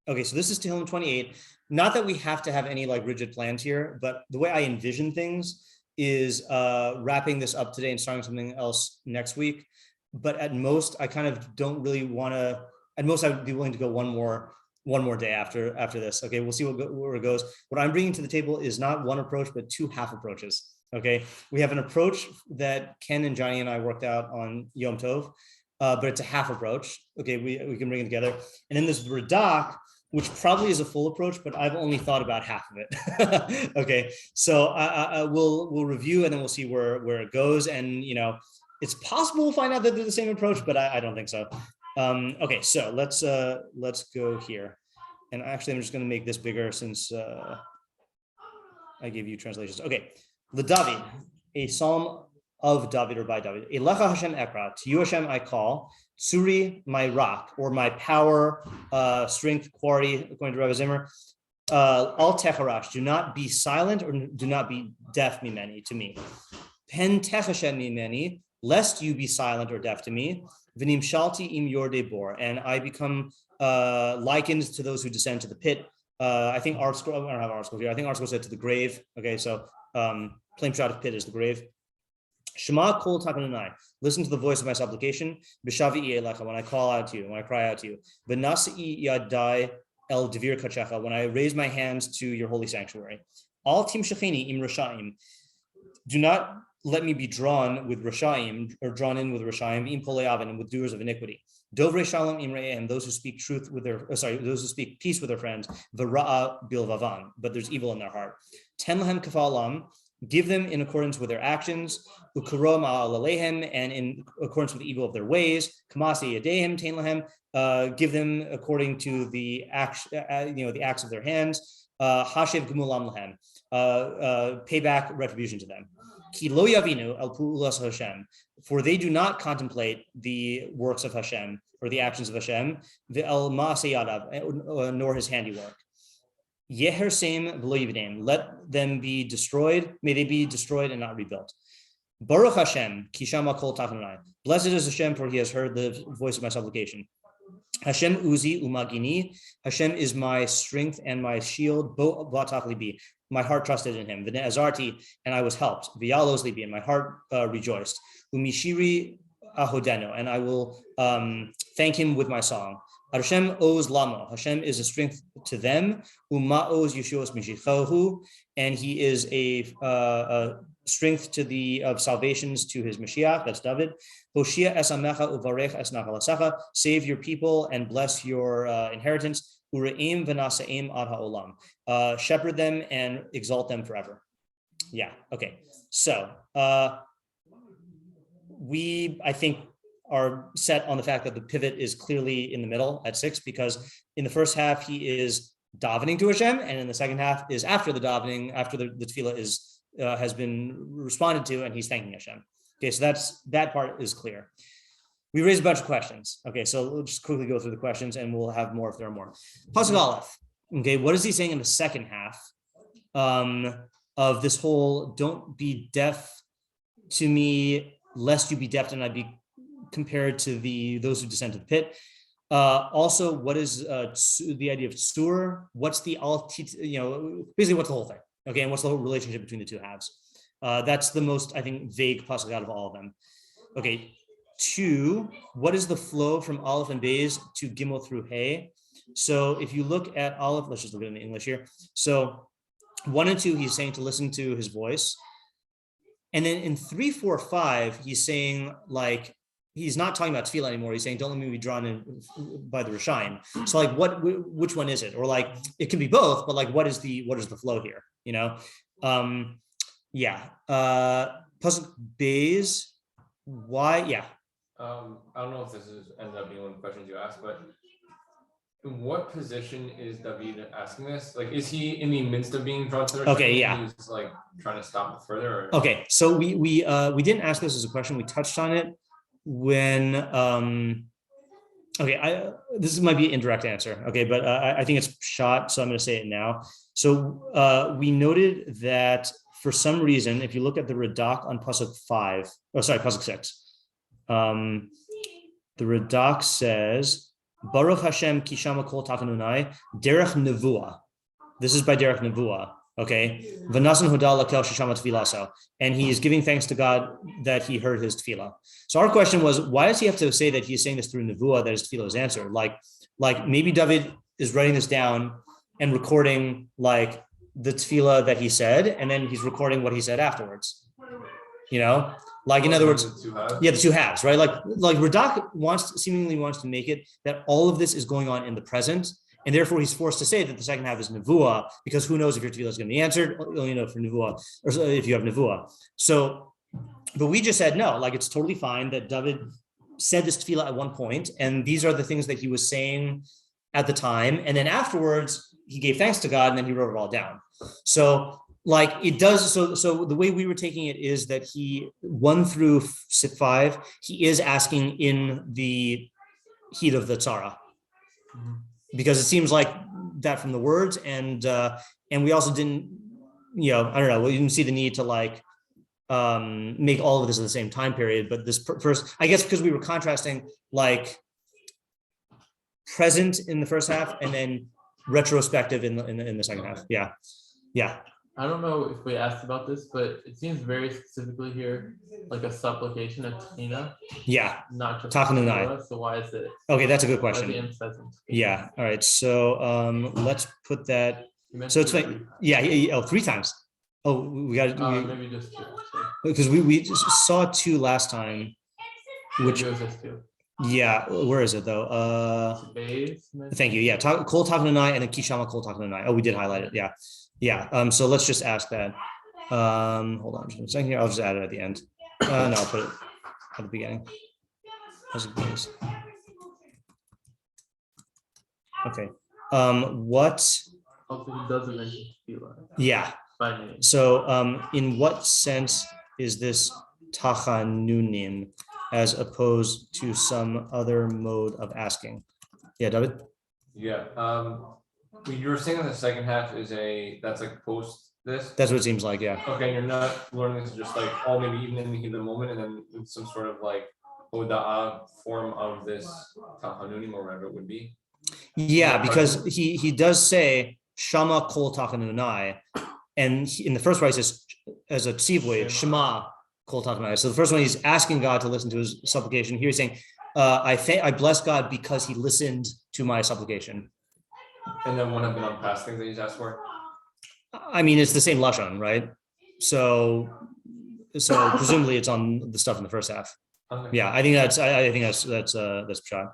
Okay, so this is Tehilim 28. Not that we have to have any like rigid plans here, but the way I envision things is wrapping this up today and starting something else next week. But at most, I kind of don't really want to. At most, I would be willing to go one more day after this. Okay, we'll see where it goes. What I'm bringing to the table is not one approach, but two half approaches. Okay, we have an approach that Ken and Johnny and I worked out on Yom Tov, but it's a half approach. Okay, we can bring it together. And then there's the Radak, which probably is a full approach, but I've only thought about half of it. Okay, so we'll review and then we'll see where it goes. And it's possible we'll find out that they're the same approach, but I don't think so. Okay, so let's go here. And actually, I'm just going to make this bigger since I gave you translations. Okay, the David, a psalm of David or by David. Elecha Hashem ekra, to you Hashem I call. Tsuri, my rock, or my power, strength, quarry, according to Rabbi Zimmer. Al techarash, do not be silent or do not be deaf mimeni, to me. Pen techashem mimeni, lest you be silent or deaf to me. V'nim shalti im yorde bor, and I become likened to those who descend to the pit. I think our scroll, I don't have our scroll here. I think our scroll said to the grave. Okay, so plain shot of pit is the grave. Shema kol takanunai. Listen to the voice of my supplication. B'shavi elecha, when I call out to you, when I cry out to you. V'nasi yadai el devir kachecha, when I raise my hands to your holy sanctuary. Al timshacheni im rashaim. Do not let me be drawn with rashaim, or drawn in with rashaim, im poleavin, and with doers of iniquity. Dovrei shalom imreim, those who speak truth with those who speak peace with their friends. V'ra'a bilvavan, but there's evil in their heart. Ten lahem kafalam. Give them in accordance with their actions, ukarom alalehem, and in accordance with the evil of their ways. Kamasi yadehem tain lahem. Give them according to the acts of their hands. Hashev gumulam lahem. Pay back retribution to them. Ki lo yavinu al pu'ulas Hashem, for they do not contemplate the works of Hashem or the actions of Hashem. Ve'al ma'aseh yadav, nor his handiwork. Yeher seim v'lo yivdeim, let them be destroyed. May they be destroyed and not rebuilt. Baruch Hashem, ki shama kol tachanunai. Blessed is Hashem, for he has heard the voice of my supplication. Hashem uzi umagini. Hashem is my strength and my shield. Bo b'atach libi. My heart trusted in him. V'ne azarti, and I was helped. V'yalos libi, and my heart rejoiced. Umishiri ahodeno, and I will thank him with my song. Hashem owes lamo. Hashem is a strength to them. Uma owes yeshuos mishichohu, and he is a strength to the of salvations to his Mashiach. That's David. Hoshia esamecha uvarech esnachalasecha. Save your people and bless your inheritance. Ureim v'naseim ad ha'olam. Shepherd them and exalt them forever. Yeah. Okay. So we, I think, are set on the fact that the pivot is clearly in the middle at 6, because in the first half he is davening to Hashem, and in the second half is after the davening, after the tefilah is has been responded to, and he's thanking Hashem. Okay, so that part is clear. We raised a bunch of questions. Okay, so we'll just quickly go through the questions, and we'll have more if there are more. Pasuk Aleph. Okay, what is he saying in the second half of this whole "don't be deaf to me, lest you be deaf and I be compared to those who descend to the pit"? Also, what is the idea of shiur? What's the basically what's the whole thing? Okay, and what's the whole relationship between the two halves? That's the most, I think, vague pasuk out of all of them. Okay, 2, what is the flow from Aleph and Beis to Gimel through Hey? So if you look at Aleph, let's just look at it in English here. So 1 and 2, he's saying to listen to his voice. And then in 3, 4, 5, he's saying, like, he's not talking about tefilah anymore. He's saying, don't let me be drawn in by the Rishaim. So like, which one is it? Or like, it can be both, but like, what is the flow here? Pasuk Beis, why? Yeah. I don't know if this ends up being one of the questions you asked, but in what position is David asking this? Like, is he in the midst of being drawn to the Rishaim? Okay, yeah. He's like trying to stop it further? Or? Okay, so we didn't ask this as a question. We touched on it when this might be an indirect answer, okay, but I think it's shot, so I'm going to say it now. So we noted that for some reason, if you look at the Radak on pasuk 6, the Radak says Baruch Hashem kishama kol takanunai derech nevuah. This is by derech nevuah. Okay. V'nasan hodal lakel shishama tefilaso. And he is giving thanks to God that he heard his tefillah. So our question was, why does he have to say that he's saying this through nevuah, that his tefillah is answered? Like maybe David is writing this down and recording like the tefillah that he said, and then he's recording what he said afterwards. You know, like in other words, the two halves, right? Like Radak seemingly wants to make it that all of this is going on in the present, and therefore he's forced to say that the second half is nevuah, because who knows if your tefillah is going to be answered, you know, for nevuah, or if you have nevuah. So, but we just said no, like it's totally fine that David said this tefillah at one point, and these are the things that he was saying at the time, and then afterwards he gave thanks to God, and then he wrote it all down. So like it does, so the way we were taking it is that he 1 through 5, he is asking in the heat of the tzara, because it seems like that from the words, and we also didn't, you know, I don't know, we didn't see the need to like make all of this at the same time period. But this first, I guess, because we were contrasting like present in the first half and then retrospective in the second half. Yeah. I don't know if we asked about this, but it seems very specifically here like a supplication of Tina. Yeah. Not just talking to Torah. So why is it? Okay, that's a good question. Yeah. All right. So let's put that. So it's like yeah. 3 times. Oh, we got to maybe just 2. Because we just saw 2 last time. Which was just 2. Yeah, where is it though? Thank you. Yeah, Kol Takanunai and then Kishama Kol Takanunai. Oh, we did highlight it. Yeah. So let's just ask that. Hold on just a second here. I'll just add it at the end. No, I'll put it at the beginning. Okay. What? Also, he doesn't mention tefilah. Yeah. So, in what sense is this tachanunim as opposed to some other mode of asking? Yeah, David? Yeah. You were saying that the second half is that's like post this? That's what it seems like, yeah. Okay, you're not learning this just like, maybe even in the heat of the moment, and then in some sort of like Hoda'ah form of this tachanunim or whatever it would be? Yeah, because he does say Shama Kol Takanunai, and in the first part he says as a tzivui, Shema Kol Takanunai. So the first one he's asking God to listen to his supplication. Here he's saying, I bless God because he listened to my supplication. And then one of the past things that he's asked for? I mean, it's the same lashon, right? So presumably it's on the stuff in the first half. Okay. Yeah, I think that's pshat.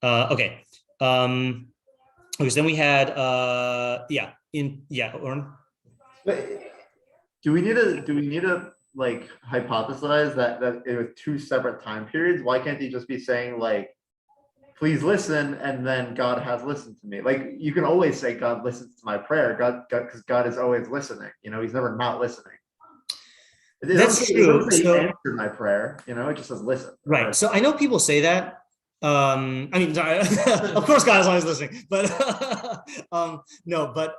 Okay. Okay, so then we had Oren. Do we need to like hypothesize that it was 2 separate time periods? Why can't he just be saying like, please listen, and then God has listened to me? Like, you can always say God listens to my prayer, because God is always listening. You know, he's never not listening. That's true. He answered my prayer. You know, it just says listen. Right. So I know people say that. I mean, of course, God is always listening, but no. But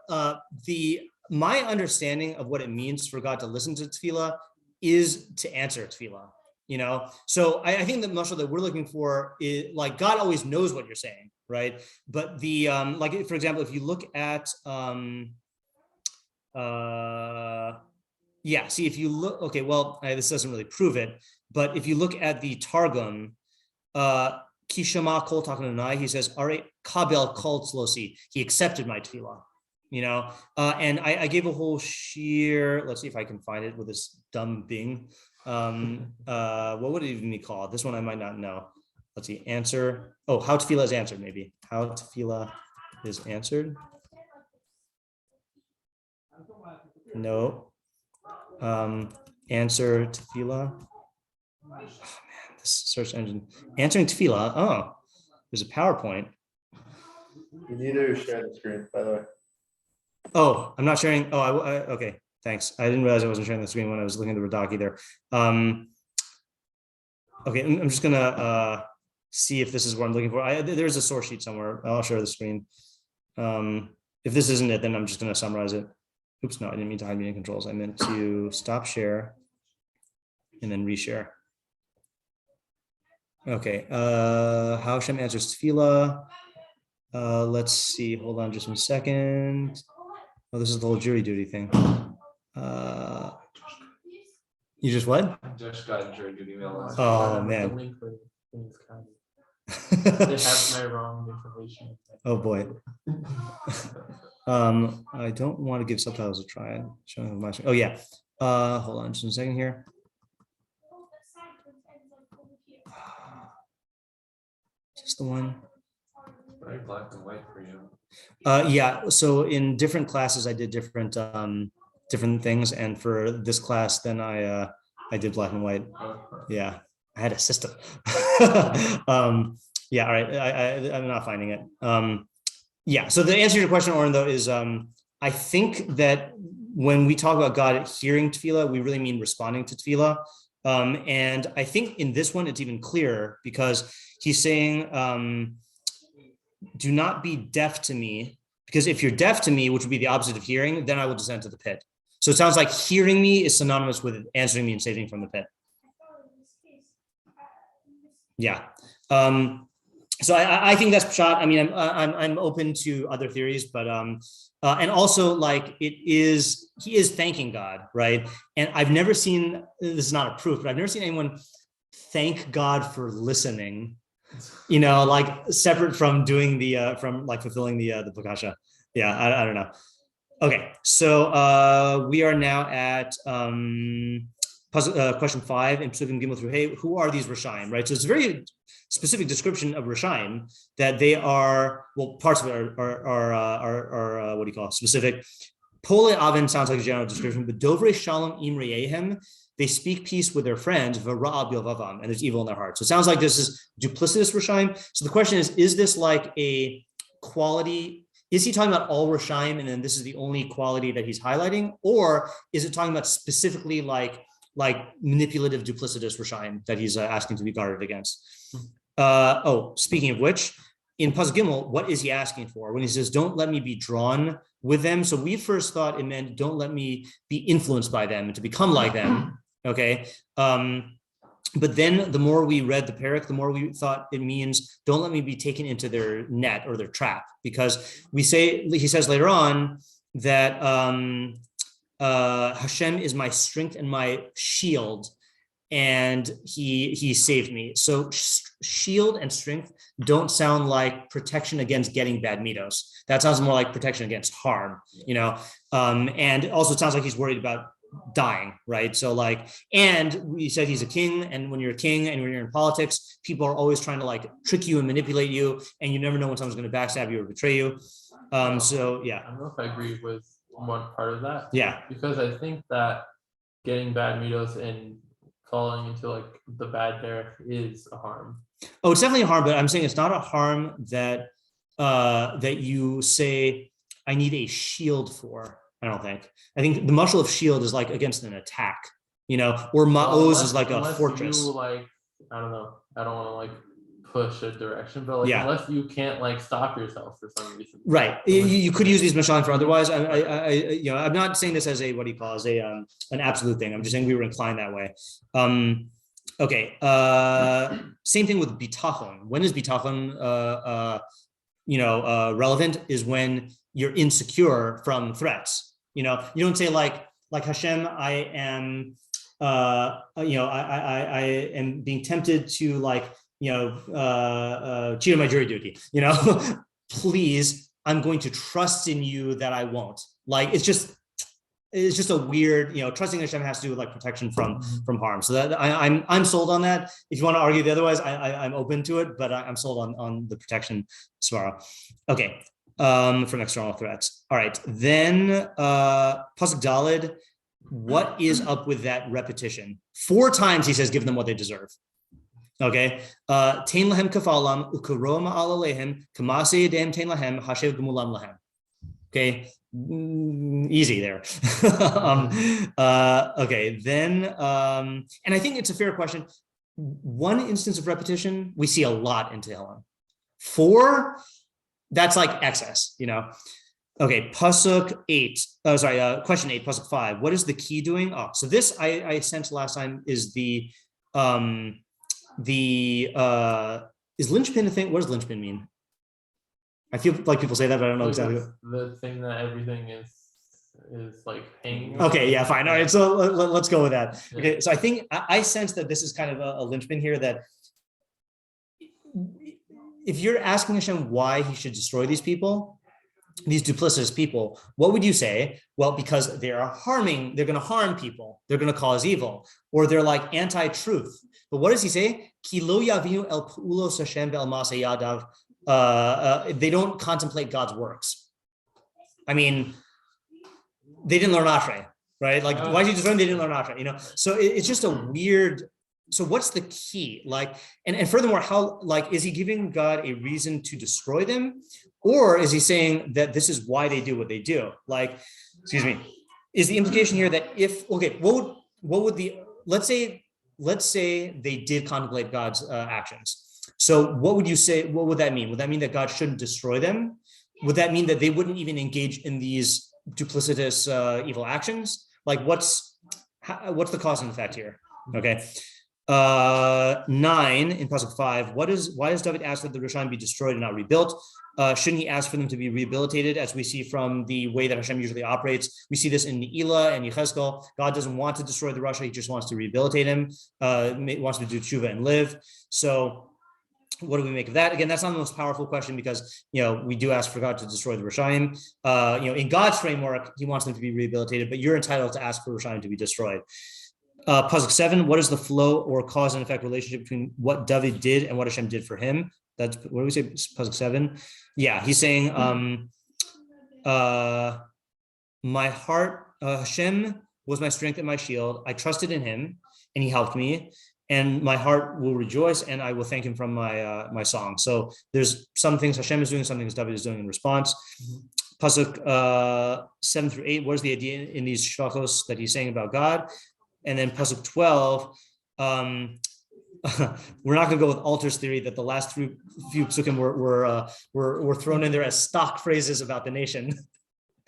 my understanding of what it means for God to listen to tefillah is to answer tefillah. You know, so I think the mashal that we're looking for is like God always knows what you're saying, right? But the like, for example, if you look at if you look, okay, well, this doesn't really prove it, but if you look at the Targum, Kishama Kol Takanunai, he says, Are Kabel Kol Tzlosi, he accepted my tefillah. You know, and I gave a whole shiur. Let's see if I can find it with this dumb Bing. What would it even be called? This one I might not know. Let's see. Answer. Oh, how Tefilah is answered, maybe. How Tefilah is answered. No. Answer Tefilah. Oh man, this search engine. Answering Tefilah. Oh, there's a PowerPoint. You need to share the screen, by the way. Oh, I'm not sharing. Oh, okay. Thanks. I didn't realize I wasn't sharing the screen when I was looking at the Radak either. Okay, I'm just gonna see if this is what I'm looking for. There's a source sheet somewhere. I'll share the screen. If this isn't it, then I'm just gonna summarize it. Oops, no, I didn't mean to hide media controls. I meant to stop share and then reshare. Okay. How Hashem answers Tefilah. Let's see. Hold on just 1 second. Oh, this is the whole jury duty thing. You just what? I just got jury duty mail. Oh man. They have my wrong information. Oh boy. I don't want to give subtitles a try. Oh yeah. Hold on just 1 second here. Is this the one? Very black and white for you. Yeah. So in different classes, I did different things, and for this class, then I did black and white. Yeah, I had a system. Yeah. All right. I'm not finding it. Yeah. So the answer to your question, Oren, though, is I think that when we talk about God hearing Tefilah, we really mean responding to Tefilah. And I think in this one, it's even clearer because he's saying, do not be deaf to me, because if you're deaf to me, which would be the opposite of hearing, then I will descend to the pit. So it sounds like hearing me is synonymous with answering me and saving from the pit. Yeah. So I think that's pshat. I mean, I'm open to other theories, but and also like he is thanking God, right? And I've never seen, this is not a proof, but I've never seen anyone thank God for listening, like separate from doing from like fulfilling the Bakasha. Yeah, I don't know. Okay, so we are now at question 5 in Psukim Gimel through Hey. Who are these Rishaim, right? So it's a very specific description of Rishaim that they are, well, parts of it are what do you call it? Specific. Pole Avin sounds like a general description, but Dovrei Shalom Imreyehem, they speak peace with their friends, V'ra'a bilvavam, and there's evil in their hearts. So it sounds like this is duplicitous Rishaim. So the question is this like a quality? Is he talking about all Rishaim and then this is the only quality that he's highlighting? Or is it talking about specifically like manipulative duplicitous Rishaim that he's asking to be guarded against? Speaking of which, in Pasuk Gimel, what is he asking for? When he says, don't let me be drawn with them. So we first thought it meant, don't let me be influenced by them and to become like them. Okay. But then the more we read the perek, the more we thought it means, don't let me be taken into their net or their trap, because he says later on that Hashem is my strength and my shield, and he saved me. So shield and strength don't sound like protection against getting bad midos. That sounds more like protection against harm, and also it sounds like he's worried about dying, right? So and we said he's a king, and when you're a king and when you're in politics, people are always trying to trick you and manipulate you, and you never know when someone's going to backstab you or betray you. So yeah. I don't know if I agree with one part of that. Yeah. Because I think that getting bad midos and falling into the bad derech is a harm. Oh, it's definitely a harm, but I'm saying it's not a harm that that you say I need a shield for. I don't think. I think the muscle of shield is against an attack, or ma'oz is like a fortress. You, I don't know. I don't want to push a direction, but unless you can't stop yourself for some reason. Right. You could use these mashalim for otherwise. I'm not saying this as a an absolute thing. I'm just saying we were inclined that way. Okay. Same thing with bitachon. When is bitachon relevant? Is when you're insecure from threats. You don't say like Hashem, I am I am being tempted to cheat on my jury duty, please, I'm going to trust in you that I won't. It's just a weird, trusting Hashem has to do with protection from harm. So that I'm sold on that. If you want to argue the otherwise, I'm open to it, but I'm sold on the protection svara. Okay. From external threats. All right. Then Pasuk Daled, what is up with that repetition? 4 times he says, give them what they deserve. Okay. Tein lahem kafalam ukaro ma'al alehem kamase yedem tein lahem hashev gemulam lahem. Okay. Easy there. Okay. Then, and I think it's a fair question. One instance of repetition we see a lot in Tehilim. 4, that's excess, Okay, Pasuk 8. Oh, sorry, question 8, Pasuk 5. What is the key doing? Oh, so this I sent last time is the is linchpin a thing? What does linchpin mean? I feel like people say that, but I don't know exactly. The thing that everything is like hanging. Okay, yeah, fine. All right, so let's go with that. Okay, so I think I sense that this is kind of a linchpin here, that if you're asking Hashem why he should destroy these people, these duplicitous people, what would you say? Well, because they're going to harm people, they're going to cause evil, or they're like anti-truth. But what does he say? Ki lo yavinu el pa'ulos Hashem ve'el ma'aseh yadav. They don't contemplate God's works. I mean, they didn't learn Ashrei, right? Like, why did you destroy them? They didn't learn Ashrei, So it's just a weird. So what's the key? Like, and furthermore, how, like, is he giving God a reason to destroy them? Or is he saying that this is why they do what they do? Like, excuse me, is the implication here that what would let's say they did contemplate God's actions. So what would you say, what would that mean? Would that mean that God shouldn't destroy them? Would that mean that they wouldn't even engage in these duplicitous evil actions? Like, what's the cause and effect here? Okay. 9 in Pasuk 5, why does David ask that the Rishon be destroyed and not rebuilt? Shouldn't he ask for them to be rehabilitated, as we see from the way that Hashem usually operates? We see this in Ne'ilah and Yechezkel. God doesn't want to destroy the Rasha, he just wants to rehabilitate him, wants to do tshuva and live. So what do we make of that? Again, that's not the most powerful question, because we do ask for God to destroy the Rishayim. In God's framework, he wants them to be rehabilitated, but you're entitled to ask for Rishayim to be destroyed. Pasuk 7, what is the flow or cause and effect relationship between what David did and what Hashem did for him? That's, what do we say, Pasuk 7? Yeah, he's saying, my heart, Hashem was my strength and my shield. I trusted in him and he helped me, and my heart will rejoice and I will thank him from my song. So there's some things Hashem is doing, some things David is doing in response. Pasuk 7 through 8, what is the idea in these shachos that he's saying about God? And then Pasuk 12, we're not going to go with Alter's theory that the last few psukim were thrown in there as stock phrases about the nation.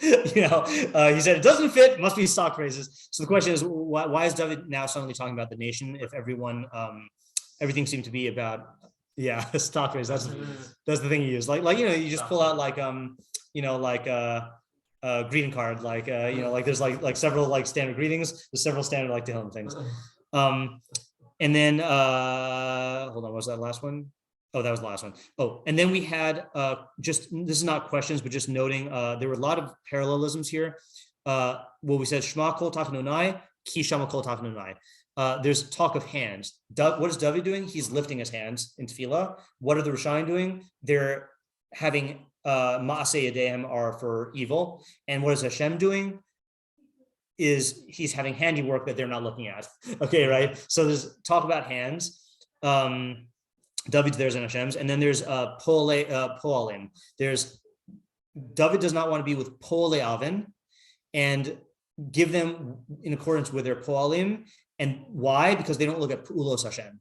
He said it doesn't fit, must be stock phrases. So the question is, why is David now suddenly talking about the nation if everything seemed to be about stock phrases? That's the thing you use. Like you just pull out greeting card, there's like several standard greetings, there's several standard Tehilim things. And then hold on, what was that last one? Oh, that was the last one. Oh, and then we had this is not questions, but just noting there were a lot of parallelisms here. We said Shema kol tachnunai, ki shama kol tachnunai. There's talk of hands. What is David doing? He's lifting his hands in Tefilah. What are the Rishayim doing? They're having Ma'aseh Yadayim are for evil. And what is Hashem doing? Is he's having handiwork that they're not looking at. Okay, right? So there's talk about hands. David's theirs and Hashem's. And then there's Po'alim. There's David does not want to be with Po'alei Avin and give them in accordance with their Po'alim. And why? Because they don't look at Pu'ulos Hashem.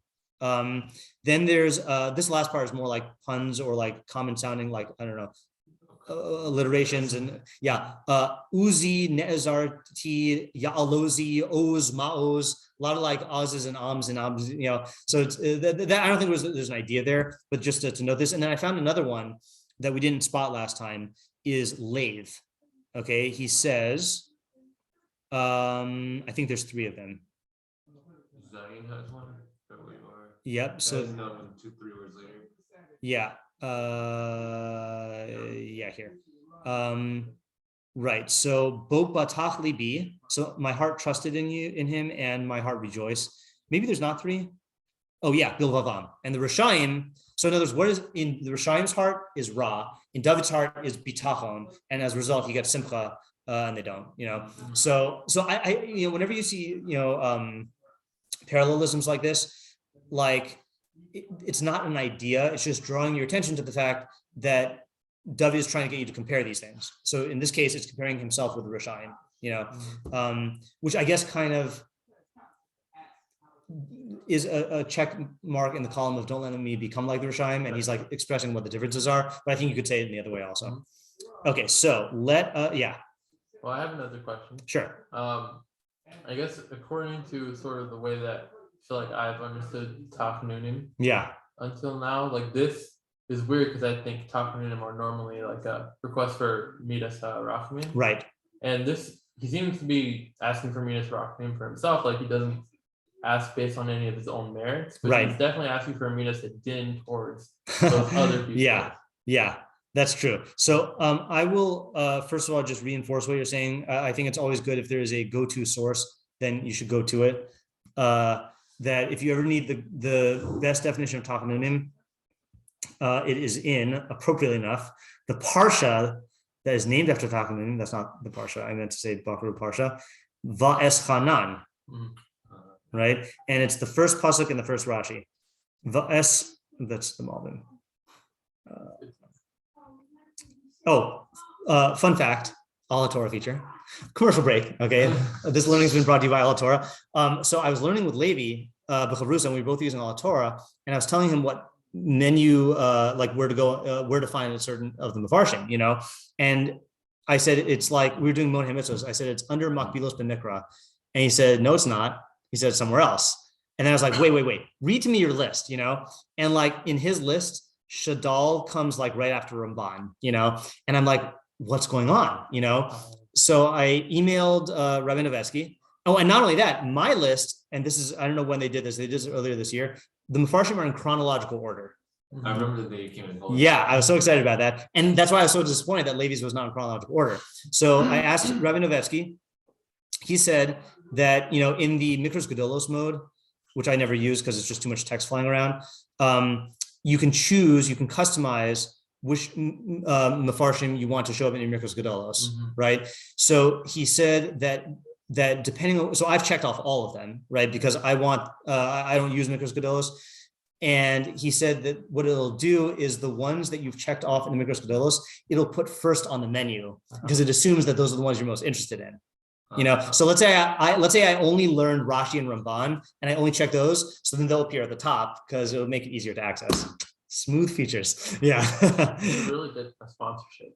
Then there's this last part is more like puns or like common sounding, like I don't know, alliterations and Uzi, Ne'ezarti, Ya'alozi, Oz, Ma'oz, a lot of like Oz's and Ams and Ams, so it's that I don't think there's an idea there, but just to note this. And then I found another one that we didn't spot last time is lathe. Okay, he says, I think there's 3 of them. Zion has one. Yep. So 2-3 words later. Yeah. Here. Right. So Bo batach libi. So my heart trusted in him, and my heart rejoiced. Maybe there's not 3. Oh yeah, bilvavam. And the Rishayim. So in other words, what is in the Rishayim's heart is Ra. In David's heart is bitachon, and as a result, you get simcha, and they don't. So I whenever you see parallelisms like this, like it's not an idea, it's just drawing your attention to the fact that David is trying to get you to compare these things. So in this case, it's comparing himself with the Rishayim, which I guess kind of is a check mark in the column of don't let me become like the Rishayim, and he's like expressing what the differences are, but I think you could say it in the other way also. Okay, so Well, I have another question. Sure. I guess according to sort of the way that feel like I've understood Tachnunim Yeah. until now. Like this is weird because I think Tachnunim are normally like a request for Midas Rachmim. Right. And this, he seems to be asking for Midas Rachmim for himself. Like he doesn't ask based on any of his own merits, but Right. he's definitely asking for Midas Din towards those other people. Yeah. That's true. So I will first of all just reinforce what you're saying. I think it's always good if there is a go-to source, then you should go to it. That if you ever need the best definition of Tachnunim, it is in, appropriately enough, the Parsha that is named after Tachnunim. That's not the Parsha. I meant to say Bakru Parsha. Va'eschanan, right? And it's the first pasuk and the first Rashi. Va'es, that's the Malbim. Fun fact, Allah Torah feature. Commercial break, okay? This learning's been brought to you by Allah Torah. So I was learning with Levi, Bechavrusa, and we were both using Allah Torah, and I was telling him what menu, like where to go, where to find a certain of the Mefarshim, you know? And I said, it's like, we were doing Mon HaMitzvos. I said, it's under Makbilos B'Nikra. And he said, no, it's not. He said, it's somewhere else. And then I was like, wait, read to me your list, you know? And like in his list, Shadal comes like right after Ramban, you know? And I'm like, what's going on, you know? So I emailed Rabbi Novetzky. Oh, and not only that, my list, and this is, I don't know when they did this earlier this year, the Mefarshim are in chronological order. I remember the day you came in. Yeah, I was so excited about that. And that's why I was so disappointed that Levi's was not in chronological order. So I asked Rabbi Novetzky. He said that, you know, in the Mikros Gedolos mode, which I never use because it's just too much text flying around, you can customize which Mefarshim you want to show up in your Mikros Gedolos, right? So he said that depending on, so I've checked off all of them, right? Because I don't use Mikros Gedolos. And he said that what it'll do is the ones that you've checked off in the Mikros Gedolos, it'll put first on the menu because it assumes that those are the ones you're most interested in. You know, so let's say I only learned Rashi and Ramban and I only check those, so then they'll appear at the top because it'll make it easier to access. Smooth features. Yeah. You really did a sponsorship.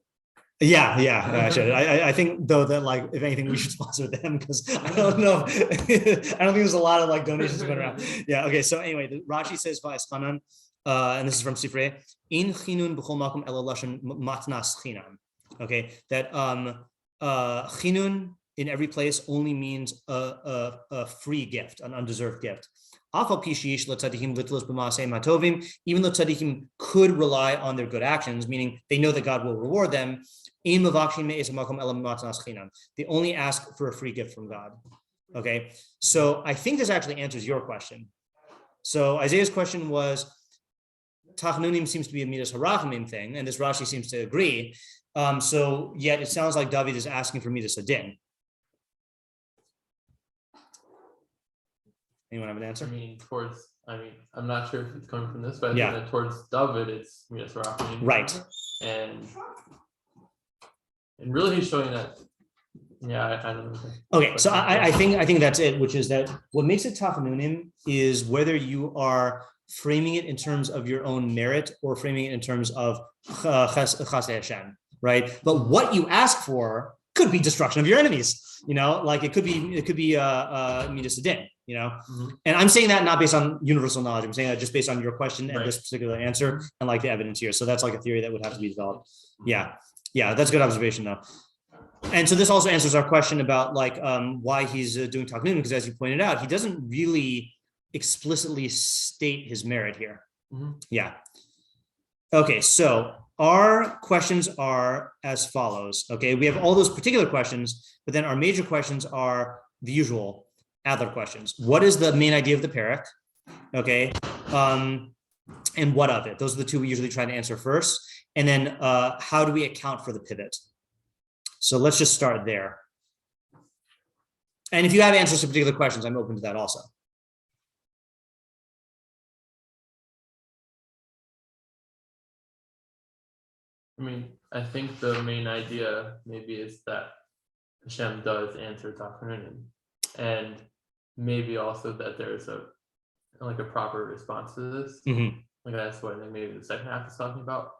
Yeah, I should. I think though that like if anything we should sponsor them because I don't know. I don't think there's a lot of like donations going around. Yeah. Okay. So anyway, the Rashi says va'eschanan, and this is from Sifrei in chinun b'chol makom ela lashon matnas chinam. Okay, that chinun in every place only means a free gift, an undeserved gift. Even though tzaddikim could rely on their good actions, meaning they know that God will reward them, they only ask for a free gift from God. Okay, so I think this actually answers your question. So Isaiah's question was, Tachnunim seems to be a Midas Harachamim thing, and this Rashi seems to agree. So yet it sounds like David is asking for Midas Adin. Anyone have an answer? I'm not sure if it's coming from this, but I think that towards David, it's Midas Rachmim. Right. And really he's showing that, I don't know. Okay, so I think that's it, which is that what makes it Tachnunim is whether you are framing it in terms of your own merit or framing it in terms of Chasei Hashem, right? But what you ask for could be destruction of your enemies, you know, like it could be Midas Adin, you know, and I'm saying that not based on universal knowledge. I'm saying that just based on your question and this particular answer and like the evidence here. So that's like a theory that would have to be developed. Yeah, that's a good observation though. And so this also answers our question about like why he's doing Tachnunim, because as you pointed out, he doesn't really explicitly state his merit here. Yeah. Okay, so our questions are as follows. Okay, we have all those particular questions, but then our major questions are the usual Adler questions. What is the main idea of the perek? Okay, and what of it? Those are the two we usually try to answer first. And then how do we account for the pivot? So let's just start there. And if you have answers to particular questions, I'm open to that also. I think the main idea maybe is that Hashem does answer Tachnunim, and maybe also that there's a proper response to this. Like that's what I think maybe the second half is talking about.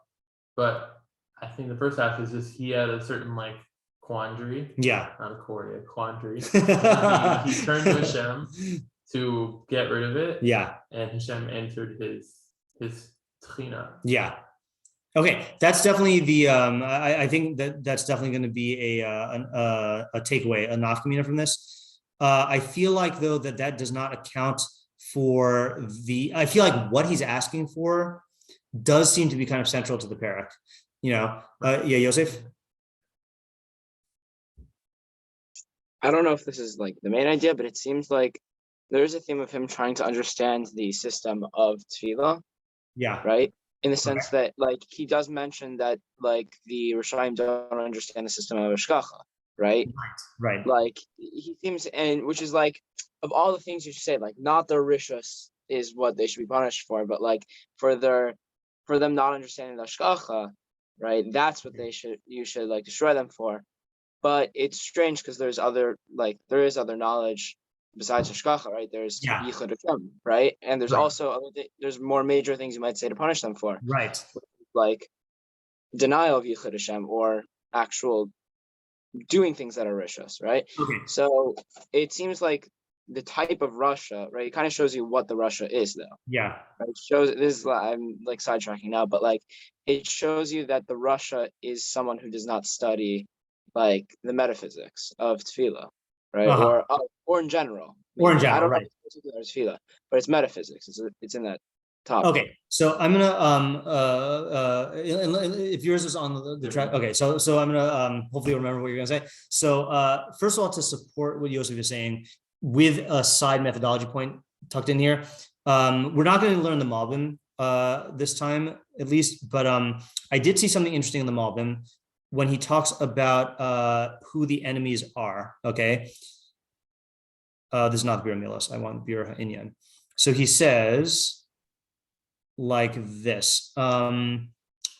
But I think the first half is just he had a certain like quandary. Yeah. Not a quandary, a quandary. He turned to Hashem to get rid of it. Yeah. And Hashem answered his tchina. Yeah. Okay, that's definitely the. I think that's definitely going to be a takeaway, a nafkamina from this. I feel like though that does not account for the. I feel like what he's asking for does seem to be kind of central to the perek. Yeah, Yosef. I don't know if this is like the main idea, but it seems like there is a theme of him trying to understand the system of Tefilah. Yeah. Right. In the sense that, like, he does mention that, like, the Rishonim don't understand the system of Hashgacha, right? Right. Like, he seems, and which is like, of all the things you should say, like, not their rishus is what they should be punished for, but like for them not understanding the Hashgacha, right? That's what you should like destroy them for. But it's strange because there is other knowledge besides Hashgacha, right? There's Yichud Hashem, right? And there's also there's more major things you might say to punish them for, right? Like denial of Yichud Hashem or actual doing things that are rishus, right? Okay. So it seems like the type of Russia, right? It kind of shows you what the Russia is, though. Yeah. Right? It shows I'm like sidetracking now, but like it shows you that the Russia is someone who does not study like the metaphysics of Tefilah. Right, or in general. Or in general, I don't know right? if it's Tefilah, but it's metaphysics. It's in that topic. Okay, so I'm gonna if yours is on the track. Okay, so I'm gonna hopefully remember what you're gonna say. So first of all, to support what Yosef is saying, with a side methodology point tucked in here, we're not going to learn the Malbim this time, at least, but I did see something interesting in the Malbim when he talks about who the enemies are, okay? This is not Bir Milos, I want Bir Inyan. So he says like this.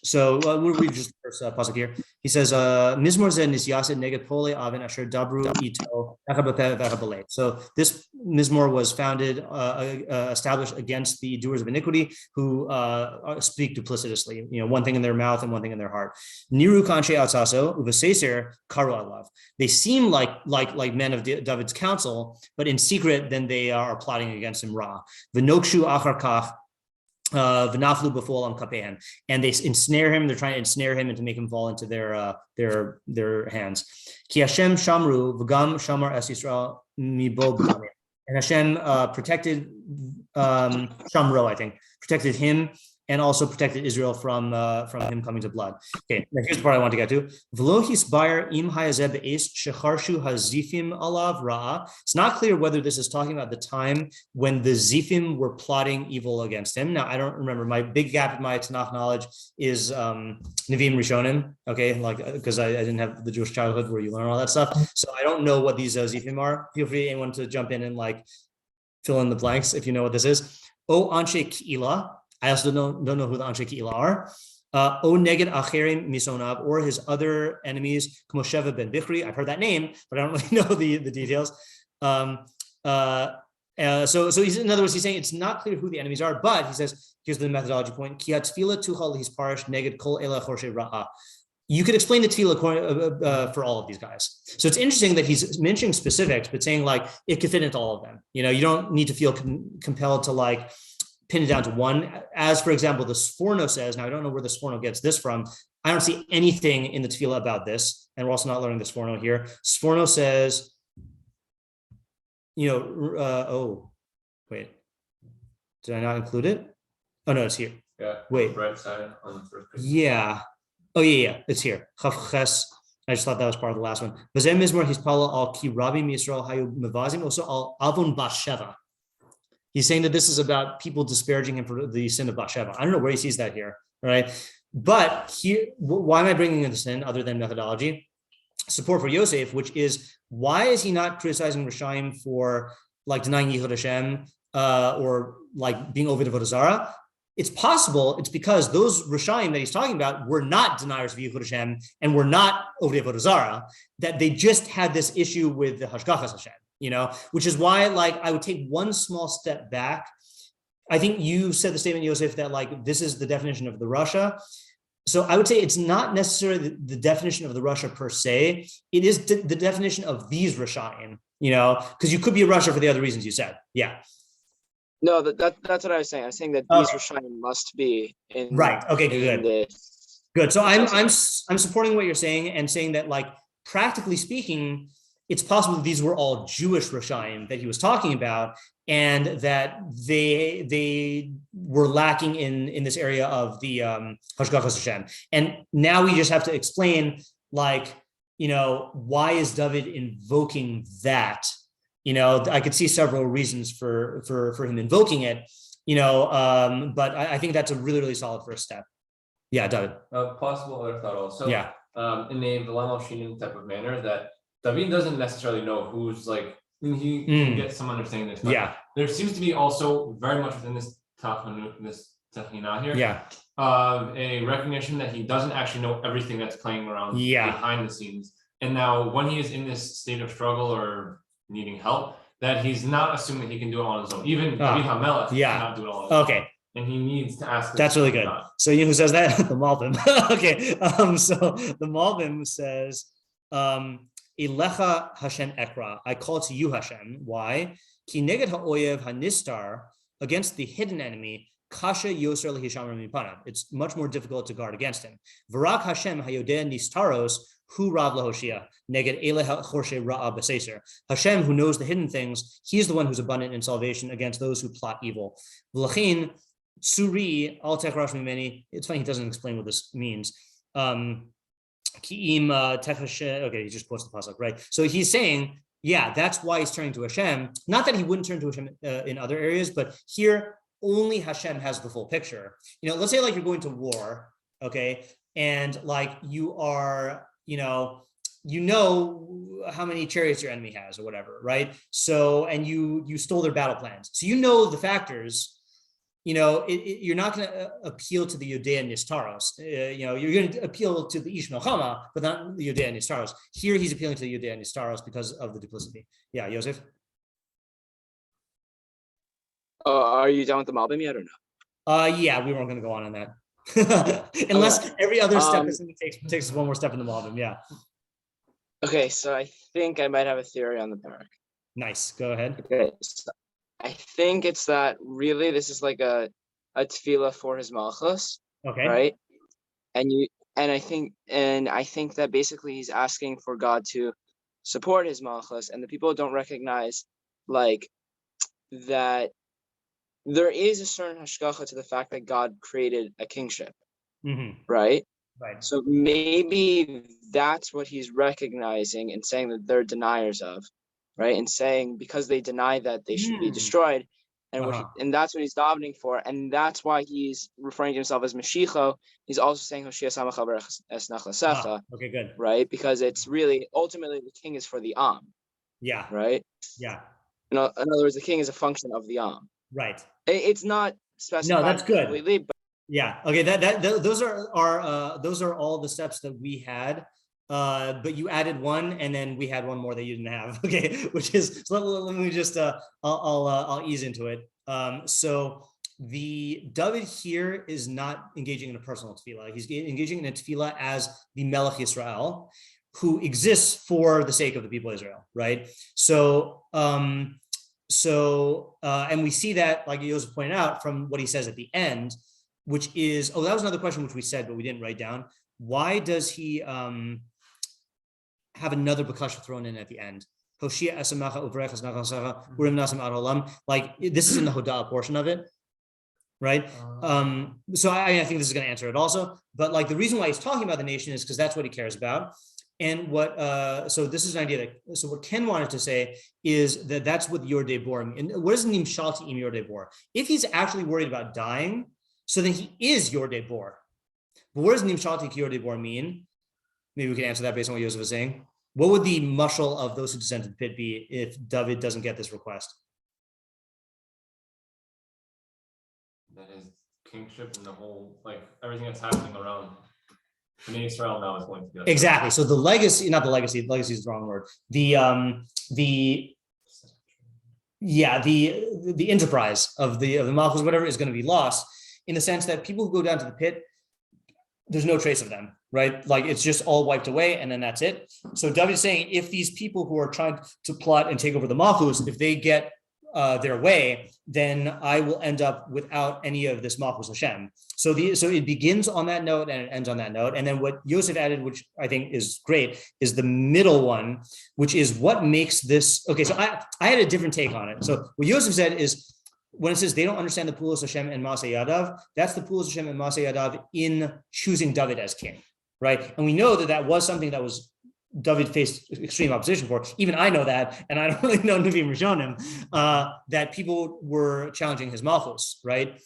So we'll read just the first pasuk here. He says, Mizmor ze nisyaset neged pole avin asher dabru ito v'chabapeh v'chabaleh. So this Mizmor was founded, established against the doers of iniquity who speak duplicitously, one thing in their mouth and one thing in their heart. Niru kanshe atzaso uveseser karu alav. They seem like men of David's counsel, but in secret, then they are plotting against him. Ra v'nokshu achar kach. V'naflu b'fol am kapehan, and they ensnare him. They're trying to ensnare him and to make him fall into their hands. Ki Hashem shamru v'gam shamar es Yisrael mibo b'damim. And Hashem protected Shamro, I think, protected him and also protected Israel from him coming to blood. Okay, now here's the part I want to get to. It's not clear whether this is talking about the time when the Zifim were plotting evil against him. Now, I don't remember. My big gap in my Tanakh knowledge is Nevi'im Rishonim, okay, because I didn't have the Jewish childhood where you learn all that stuff. So I don't know what these Zifim are. Feel free, anyone, to jump in and fill in the blanks if you know what this is. O Anshe K'ila. I also don't know who the Anshe K'ila are. O Neged Acherim Misonav, or his other enemies, Machshavah ben Bichri. I've heard that name, but I don't really know the details. So he's, in other words, he's saying it's not clear who the enemies are, but he says, here's the methodology point. Ki Tefilah tuchal his parish neged kol ela chorshe ra'a. You could explain the Tefilah for all of these guys. So it's interesting that he's mentioning specifics, but saying it could fit into all of them. You don't need to feel compelled to pin it down to one. As for example, the Sforno says, now I don't know where the Sforno gets this from. I don't see anything in the Tefilah about this. And we're also not learning the Sforno here. Sforno says, oh, wait, did I not include it? Oh no, it's here. Yeah. Wait. Right side on the first page. Yeah. Oh yeah, it's here. Chaf-ches. I just thought that was part of the last one. V'zeh mizmor hispala al ki rabbi Yisrael hayu mevazim also al avon basheva. He's saying that this is about people disparaging him for the sin of Basheva. I don't know where he sees that here, right? But here, why am I bringing this in other than methodology? Support for Yosef, which is, why is he not criticizing Rishaim for denying Yichud Hashem or being over Avodah Zarah? It's possible it's because those Rishaim that he's talking about were not deniers of Yichud Hashem and were not over Avodah Zarah, that they just had this issue with the Hashgachas Hashem. Which is why, I would take one small step back. I think you said the statement, Yosef, that this is the definition of the Russia. So I would say it's not necessarily the definition of the Russia per se. It is the definition of these Rishaim, because you could be a Russia for the other reasons you said. Yeah. No, that's what I was saying. I was saying that these Rishayim must be in right. Okay, good. This. Good. So I'm supporting what you're saying and saying that, like, practically speaking, it's possible that these were all Jewish Rishayim that he was talking about, and that they were lacking in this area of the Hashgachas Hashem. And now we just have to explain, like, why is David invoking that? I could see several reasons for him invoking it, but I think that's a really, really solid first step. Yeah, David. Possible other thought also. Yeah. In a V'lam al-Shinin type of manner, that David doesn't necessarily know who's like, he can get some understanding of this. Yeah. There seems to be also very much within this Tehina here. Yeah. A recognition that he doesn't actually know everything that's playing around behind the scenes. And now when he is in this state of struggle or needing help, that he's not assuming he can do it on his own. Even David HaMelech cannot do it on his own. Okay. And he needs to ask. That's really good. So you know who says that? The Malbim. Okay. So the Malbim says, Elecha Hashem Ekra. I call to you, Hashem. Why? Ki neged ha'oyev hanistar, against the hidden enemy. Kasha yoser lehishamar mipanav. It's much more difficult to guard against him. V'rak Hashem hayodeh nistaros hu rav lahoshia neged ele chorshe ra'a b'seser. Hashem, who knows the hidden things, he is the one who's abundant in salvation against those who plot evil. V'lachin Suri al techrash mimeni. It's funny, he doesn't explain what this means. Ki'im okay, he just quotes the pasuk, right? So he's saying, that's why he's turning to Hashem. Not that he wouldn't turn to Hashem in other areas, but here only Hashem has the full picture. Let's say like you're going to war, okay, and like you are, how many chariots your enemy has or whatever, right? So, and you stole their battle plans. So the factors. You're not going to appeal to the Yodea Nistaros. You're going to appeal to the Ish Melchama, but not the Yodea Nistaros. Here, he's appealing to the Yodea Nistaros because of the duplicity. Yeah, Yosef? Are you done with the Malbim yet or no? Yeah, we weren't going to go on that. Unless every other step takes one more step in the Malbim, yeah. Okay, so I think I might have a theory on the perek. Nice, go ahead. Okay, so I think it's that really this is like a tefilah for his malchus, okay, right? And I think that basically he's asking for God to support his malchus, and the people don't recognize like that there is a certain hashgacha to the fact that God created a kingship, right? Right. So maybe that's what he's recognizing and saying that they're deniers of. Right, and saying because they deny that they should be destroyed, and and that's what he's davening for, and that's why he's referring to himself as Mashiach. He's also saying Hoshea Samacha Berech Es Nachlasecha. Okay, good. Right, because it's really ultimately the king is for the Am. Yeah. Right. Yeah. In other words, the king is a function of the Am. Right. It's not specified. No, that's good. Completely, but yeah. Okay. Those are all the steps that we had. But you added one, and then we had one more that you didn't have. Okay, which is let me just I'll ease into it. So the David here is not engaging in a personal tefillah. He's engaging in a tefillah as the Melech Yisrael, who exists for the sake of the people of Israel, right? So and we see that, like Yosef pointed out, from what he says at the end, which is that was another question which we said but we didn't write down. Why does he have another bakasha thrown in at the end? Like this is in the Hodah portion of it, right? So I think this is going to answer it also. But like the reason why he's talking about the nation is because that's what he cares about. And what so this is an idea that what Ken wanted to say is that that's what Yordei Bor means. And what is Nimshalti im Yordei Bor? If he's actually worried about dying, so then he is Yordei Bor. But what does Nimshalti ki Yordei Bor mean? Maybe we can answer that based on what Yosef was saying. What would the mashal of those who descend to the pit be if David doesn't get this request? That is kingship and the whole, like everything that's happening around Israel now is going to be exactly. So the legacy, not the legacy is the wrong word. The enterprise of the Malchus, whatever, is going to be lost in the sense that people who go down to the pit, there's no trace of them, right? Like it's just all wiped away and then that's it. So David is saying, if these people who are trying to plot and take over the Malchus, if they get their way, then I will end up without any of this Malchus Hashem. So it begins on that note and it ends on that note. And then what Yosef added, which I think is great, is the middle one, which is what makes this, okay, so I had a different take on it. So what Yosef said is, when it says they don't understand the Pulos Hashem and Maseh Yadav, that's the Pulos Hashem and Maseh Yadav in choosing David as king, right? And we know that was something that was David faced extreme opposition for. Even I know that, and I don't really know Nevi'im Rishonim, that people were challenging his Malchus, right?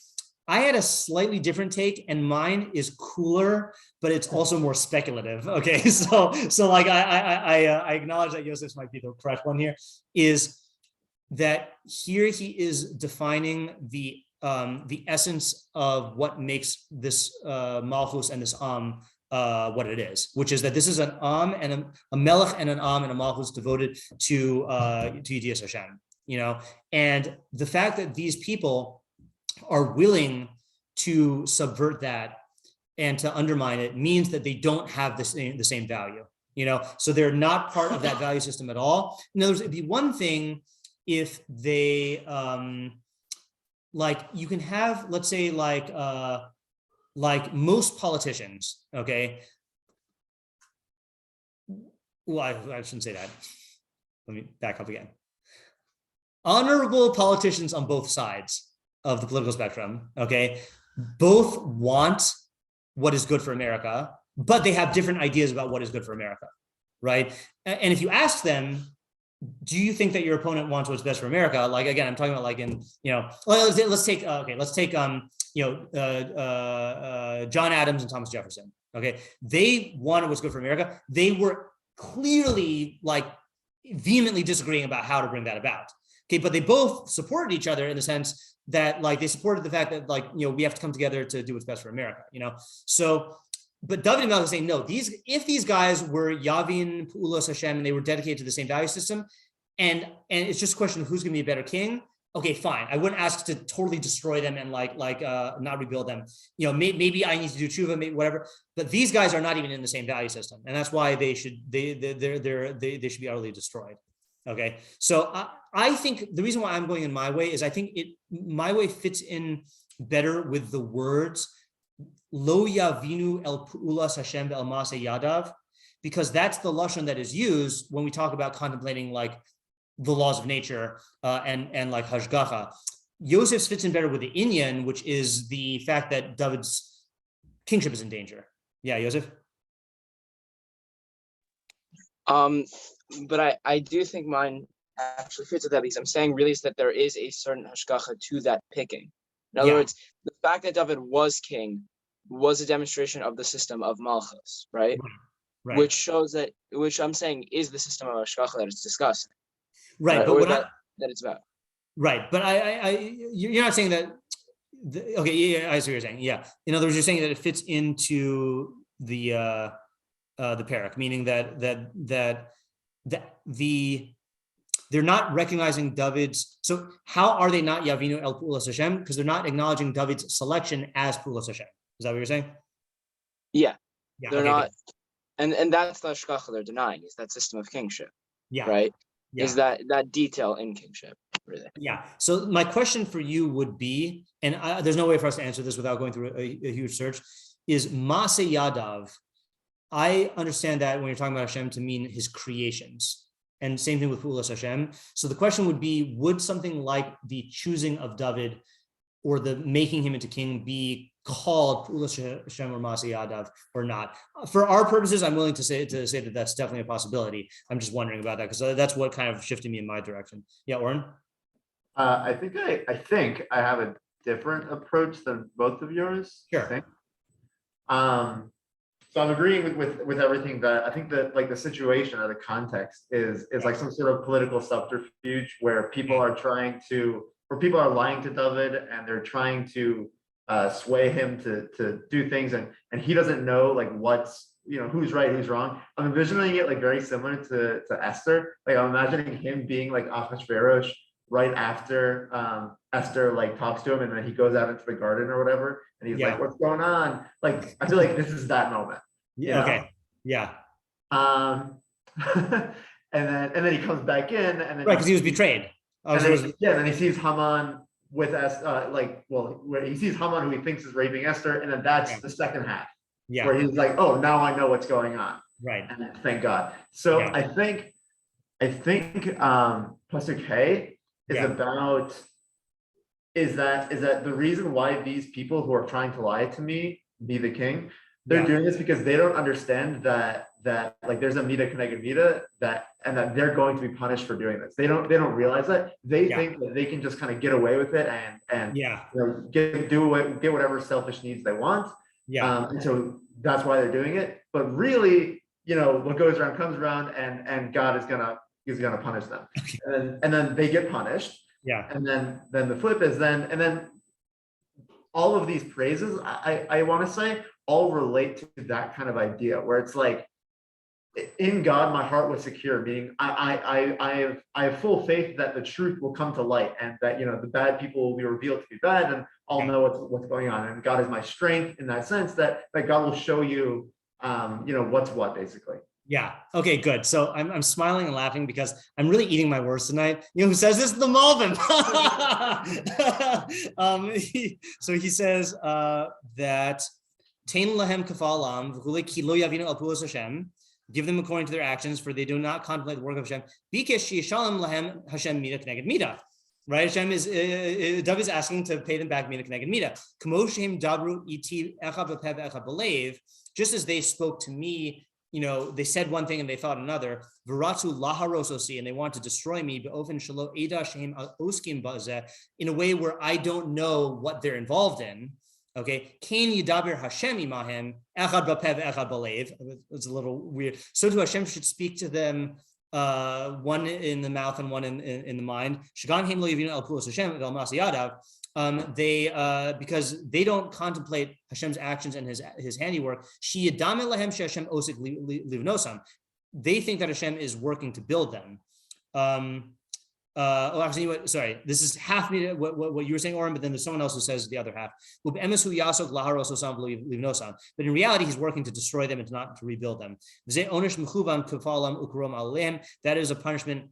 I had a slightly different take, and mine is cooler, but it's also more speculative. Okay, so like I acknowledge that Yosef might be the correct one here. Is that here he is defining the essence of what makes this Malchus and this what it is, which is that this is an and a melech and an and a Malchus devoted to Yedias Hashem, and the fact that these people are willing to subvert that and to undermine it means that they don't have the same value, so they're not part of that value system at all. In other words, it'd be one thing if they like you can have, let's say, like most politicians, okay? Well, I shouldn't say that. Let me back up again. Honorable politicians on both sides of the political spectrum, okay, both want what is good for America, but they have different ideas about what is good for America, right? And if you ask them, do you think that your opponent wants what's best for America? Like, again, I'm talking about like in, let's take John Adams and Thomas Jefferson. Okay. They wanted what's good for America. They were clearly like vehemently disagreeing about how to bring that about. Okay. But they both supported each other in the sense that like they supported the fact that like, we have to come together to do what's best for America, So, but David and Melech is saying, no, if these guys were Yavin, Pu'ulos Hashem, and they were dedicated to the same value system, and it's just a question of who's going to be a better king, okay, fine. I wouldn't ask to totally destroy them and like not rebuild them. Maybe I need to do tshuva, maybe whatever. But these guys are not even in the same value system, and that's why they should be utterly destroyed. Okay, so I think the reason why I'm going in my way is I think my way fits in better with the words Lo Yavinu El Pu'ulas Hashem El Maseh Yadav, because that's the lashon that is used when we talk about contemplating like the laws of nature and like hashgacha. Yosef fits in better with the inyan, which is the fact that David's kingship is in danger. Yeah, Yosef. But I do think mine actually fits with that, because I'm saying really is that there is a certain hashgacha to that picking. In other words, the fact that David was king was a demonstration of the system of Malchus, right? Which shows that, which I'm saying is the system of hashgacha that it's discussing. Right, but what that it's about. Right, but you're not saying that. Okay, yeah, I see what you're saying. Yeah, in other words, you're saying that it fits into the perek, meaning that they're not recognizing David's. So how are they not Yavinu El Pu'ulas Hashem? Because they're not acknowledging David's selection as Pu'ulas Hashem. Is that what you're saying? Yeah, they're not, and that's the hashgacha they're denying, is that system of kingship. Yeah, right. Yeah. Is that detail in kingship? Really? Yeah. So my question for you would be, and there's no way for us to answer this without going through a huge search, is Maseh Yadav. I understand that when you're talking about Hashem to mean his creations, and same thing with Pu'ulas Hashem. So the question would be, would something like the choosing of David or the making him into king be called Pu'ulas Hashem or Maseh Yadav or not? For our purposes, I'm willing to say that that's definitely a possibility. I'm just wondering about that because that's what kind of shifted me in my direction. Yeah, Oren? I think I have a different approach than both of yours. Sure. I think. So I'm agreeing with everything that I think that like the situation or the context is like some sort of political subterfuge where people are lying to David and they're trying to sway him to do things and he doesn't know like what's who's right, who's wrong. I'm envisioning it like very similar to Esther. Like I'm imagining him being like Ahasuerus right after Esther like talks to him, and then he goes out into the garden or whatever, and he's like, "What's going on?" Like, I feel like this is that moment. Yeah. Okay. Yeah. And then he comes back in, and then right, because he was betrayed. And then he sees Haman with where he sees Haman, who he thinks is raping Esther, and then that's the second half, where he's like, "Oh, now I know what's going on." Right. And thank God. So I think Pasuk Hey is about is that the reason why these people who are trying to lie to me, be the king, they're doing this because they don't understand that like there's a mida connected mida that they're going to be punished for doing this. They don't realize that. They think that they can just kind of get away with it and get whatever selfish needs they want. And so that's why they're doing it. But really, what goes around comes around, and God is gonna punish them. And then they get punished. And then the flip is then all of these praises, I want to say, all relate to that kind of idea where it's like, in God, my heart was secure, meaning I have full faith that the truth will come to light, and that the bad people will be revealed to be bad, and I'll know what's going on. And God is my strength in that sense, that God will show you what's what, basically. Yeah. Okay, good. So I'm smiling and laughing because I'm really eating my words tonight. Who says this? The Malbim. So he says that Tain lahem kafalam v'chulei ki lo yavinu al pulos Hashem. Give them according to their actions, for they do not contemplate the work of Hashem. Bikesh yishalem lahem Hashem mida k'neged mida. Right? Hashem David is asking to pay them back mida k'neged mida. K'mo shehem dabru iti echad b'pev echad b'leiv. Just as they spoke to me, they said one thing and they thought another. V'ratzu laharos osi, and they want to destroy me. B'ofen shelo eda shehem oskim ba'zeh, in a way where I don't know what they're involved in. Okay, Kain yidaber Hashem imahem echad b'pev echad b'leiv. It's a little weird. So too Hashem should speak to them, one in the mouth and one in the mind. Shagam heim lo yavinu el pulos Hashem vel masiyadav. Because they don't contemplate Hashem's actions and his handiwork. She yidame lahem she'Hashem osik livnosam. They think that Hashem is working to build them. Sorry, this is half what you were saying, Oren, but then there's someone else who says the other half. But in reality, he's working to destroy them and not to rebuild them. That is a punishment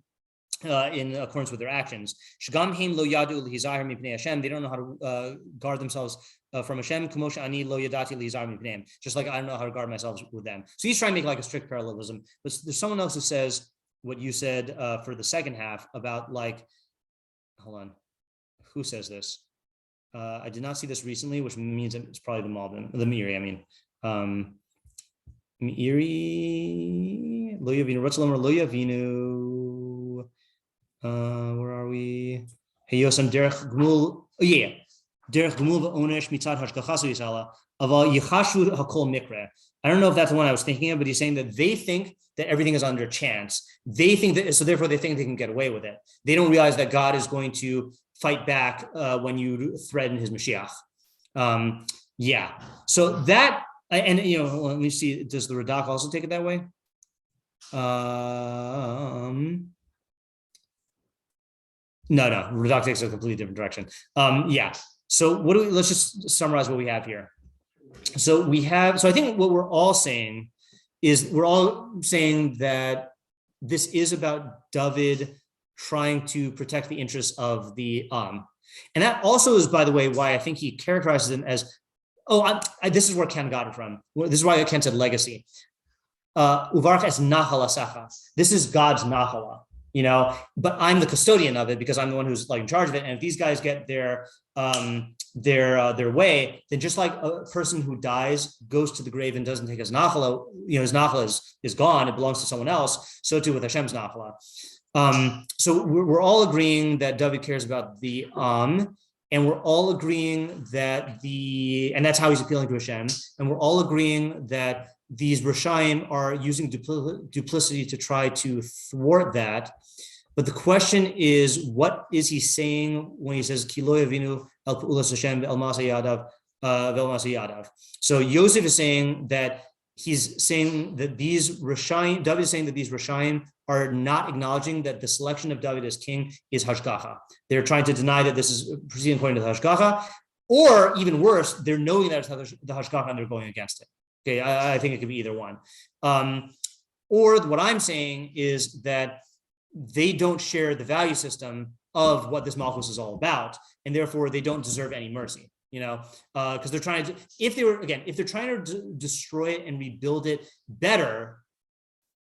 in accordance with their actions. They don't know how to guard themselves from Hashem, just like I don't know how to guard myself with them. So he's trying to make like a strict parallelism. But there's someone else who says what you said for the second half about hold on, who says this? I did not see this recently, which means it's probably the Meiri. I mean, Meiri, lo yavinu, Ratzalomer lo yavinu. Where are we? Heyosam derech gmul. Derech gmul v'onesh mitzad hashgachasu yisala aval yichashu hakol mikre. I don't know if that's the one I was thinking of, but he's saying that they think that everything is under chance. They think that, so therefore they think they can get away with it. They don't realize that God is going to fight back when you threaten his Mashiach. So that, and let me see, does the Radak also take it that way? No, Radak takes a completely different direction. So let's just summarize what we have here. So I think what we're all saying is that this is about David trying to protect the interests of the and that also is, by the way, why I think he characterizes them as, this is where Ken got it from. This is why Ken said legacy. Uvarach es nahala sacha. This is God's nahala, but I'm the custodian of it because I'm the one who's in charge of it. And if these guys get their way, then just like a person who dies goes to the grave and doesn't take his nachala, his nachala is gone, it belongs to someone else. So too with Hashem's nachala. So we're all agreeing that David cares about the and we're all agreeing that and that's how he's appealing to Hashem. And we're all agreeing that these Rishayim are using duplicity to try to thwart that. But the question is, what is he saying when he says Ki lo yavinu el pu'ulas Hashem ve'el ma'aseh yadav ve'el ma'aseh yadav? So Yosef is saying that he's saying that these Rishayim, David is saying that these Rishayim are not acknowledging that the selection of David as king is hashgacha. They're trying to deny that this is proceeding according to the hashgacha, or even worse, they're knowing that it's the hashgacha and they're going against it. Okay, I think it could be either one. Or what I'm saying is that they don't share the value system of what this Malchus is all about, and therefore they don't deserve any mercy. Because they're trying to, if they're trying to destroy it and rebuild it better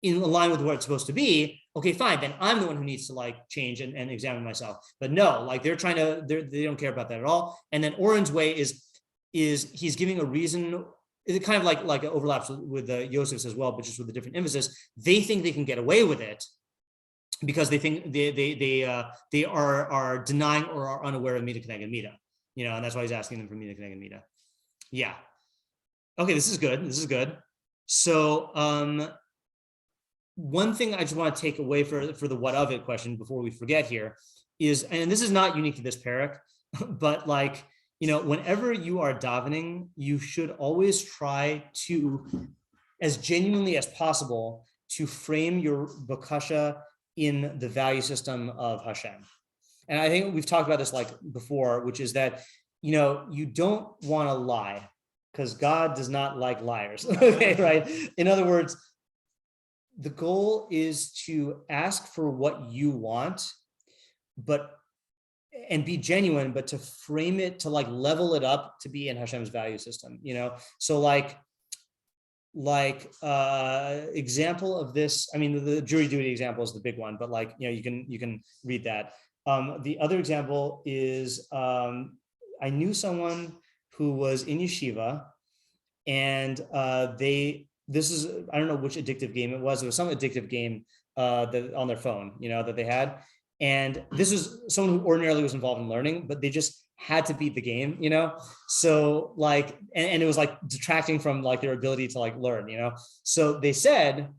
in line with what it's supposed to be, okay, fine, then I'm the one who needs to change and examine myself. But no, they're trying to, they don't care about that at all. And then Oren's way is he's giving a reason. It kind of like it overlaps with Yosef's as well, but just with a different emphasis. They think they can get away with it because they think they are denying or are unaware of Mida Keneged Mida, and that's why he's asking them for Mida Keneged Mida. Yeah. Okay, this is good. So one thing I just want to take away for the what of it question before we forget here is, and this is not unique to this perek, but whenever you are davening, you should always try to, as genuinely as possible, to frame your bakasha in the value system of Hashem. And I think we've talked about this before, which is that, you don't want to lie because God does not like liars. Okay, right? In other words, the goal is to ask for what you want, and be genuine, but to frame it, to level it up to be in Hashem's value system, So example of this, I mean, the jury duty example is the big one, but you can read that. The other example is, I knew someone who was in yeshiva, and this is, I don't know which addictive game it was some addictive game that on their phone, that they had. And this was someone who ordinarily was involved in learning, but they just had to beat the game, So and it was detracting from their ability to learn, So they said,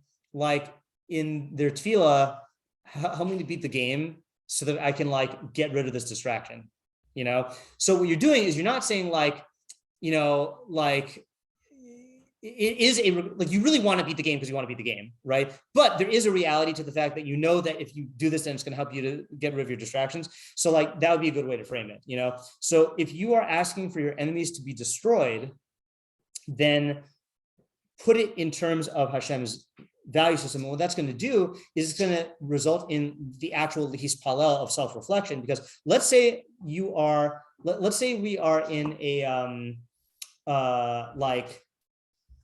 in their tefilah, help me to beat the game so that I can get rid of this distraction, So what you're doing is you're not saying it is you really want to beat the game because you want to beat the game, right? But there is a reality to the fact that that if you do this, then it's going to help you to get rid of your distractions. So that would be a good way to frame it, So if you are asking for your enemies to be destroyed, then put it in terms of Hashem's value system. And what that's going to do is it's going to result in the actual hispalel of self-reflection. Because let's say we are in a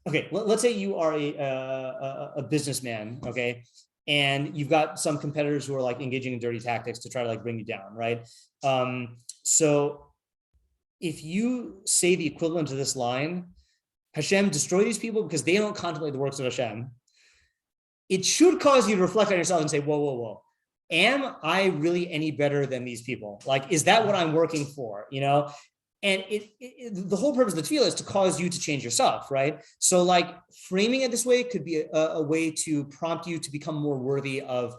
okay, let's say you are a businessman, okay, and you've got some competitors who are engaging in dirty tactics to try to bring you down, right? So if you say the equivalent to this line, Hashem, destroy these people because they don't contemplate the works of Hashem, it should cause you to reflect on yourself and say, whoa, am I really any better than these people? Is that what I'm working for, And the whole purpose of the tefilah is to cause you to change yourself, right? So framing it this way could be a way to prompt you to become more worthy of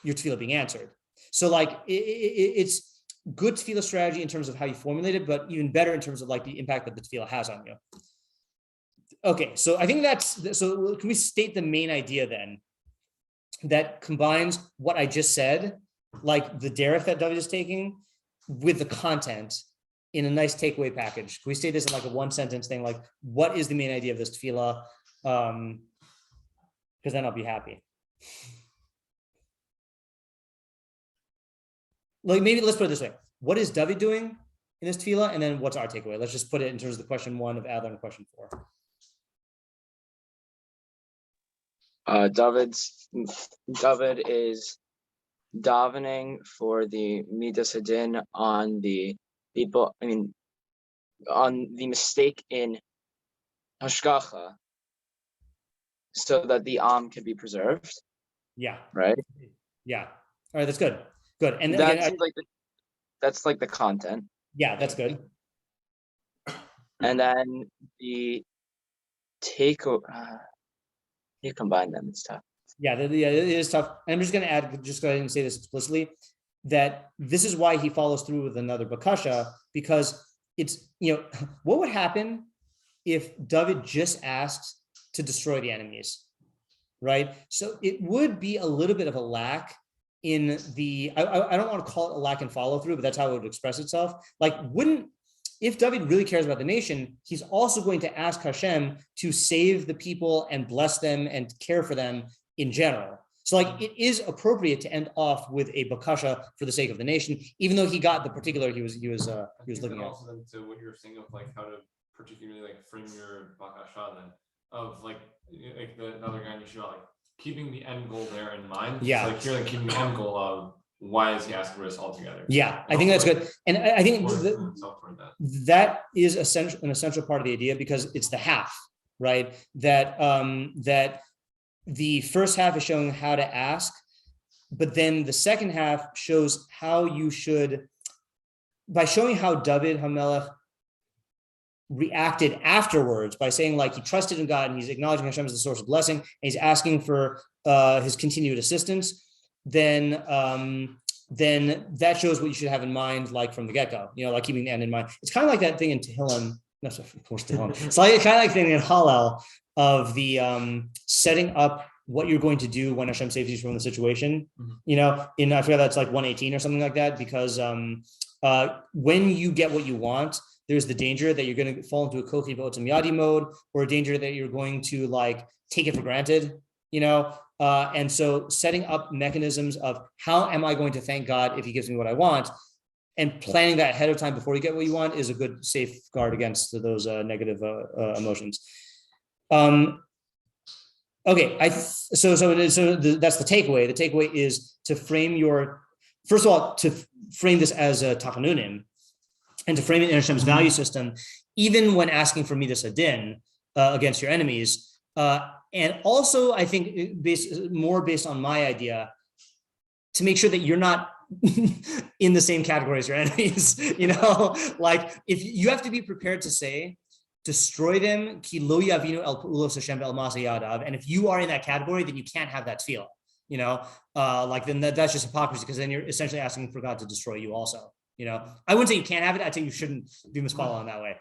your tefilah being answered. So it's good tefilah strategy in terms of how you formulate it, but even better in terms of the impact that the tefilah has on you. Okay, so I think so can we state the main idea then that combines what I just said, the derech that David is taking, with the content in a nice takeaway package? Can we say this in a one sentence thing? What is the main idea of this tefilah? Because then I'll be happy. Maybe let's put it this way. What is David doing in this tefilah? And then what's our takeaway? Let's just put it in terms of the question 1 of Adler and question 4. David is davening for the midas hadin on the people, on the mistake in hashgacha, so that the can be preserved. Yeah. Right. Yeah. All right. That's good. Good. And that's that's the content. Yeah, that's good. And then the you combine them. It's tough. Yeah, it is tough. And I'm just going to add, just go ahead and say this explicitly, that this is why he follows through with another bakasha, because it's, what would happen if David just asks to destroy the enemies, right? So it would be a little bit of a lack in the, I don't want to call it a lack in follow through, but that's how it would express itself. Like, if David really cares about the nation, he's also going to ask Hashem to save the people and bless them and care for them in general. So like, it is appropriate to end off with a bakasha for the sake of the nation, even though he got the particular he was looking at. Also then to what you're saying of like how to particularly like frame your bakasha then of like the other guy in Yeshiva, like keeping the end goal there in mind. Yeah. So like here, like keeping the end goal of why is he asking for this altogether? Yeah, I think that's good. And I think that is an essential part of the idea, because it's the half, right? That the first half is showing how to ask, but then the second half shows how you should, by showing how David HaMelech reacted afterwards by saying like he trusted in God and he's acknowledging Hashem as the source of blessing and he's asking for his continued assistance, then that shows what you should have in mind, like from the get-go, like keeping the end in mind. It's kind of like that thing in Tehilim. No, of course, Tehilim. It's like kind of like thing in Hallel of the setting up what you're going to do when Hashem saves you from the situation. In I forget, that's like 118 or something like that, because when you get what you want, there's the danger that you're going to fall into a kochi v'otam yadi mode, or a danger that you're going to like take it for granted, and so setting up mechanisms of how am I going to thank God if he gives me what I want, and planning that ahead of time before you get what you want is a good safeguard against those negative emotions. Okay, so that's the takeaway. The takeaway is to frame first of all, to frame this as a tachanun, and to frame it in Hashem's value system, even when asking for midas hadin against your enemies. And also, I think based on my idea, to make sure that you're not in the same category as your enemies. Like if you have to be prepared to say, destroy them, ki lo yavinu el pa'ulos Hashem el ma'aseh yadav. And if you are in that category, then you can't have that feel. Like then that's just hypocrisy, because then you're essentially asking for God to destroy you also. I wouldn't say you can't have it. I'd say you shouldn't be mispala in that way.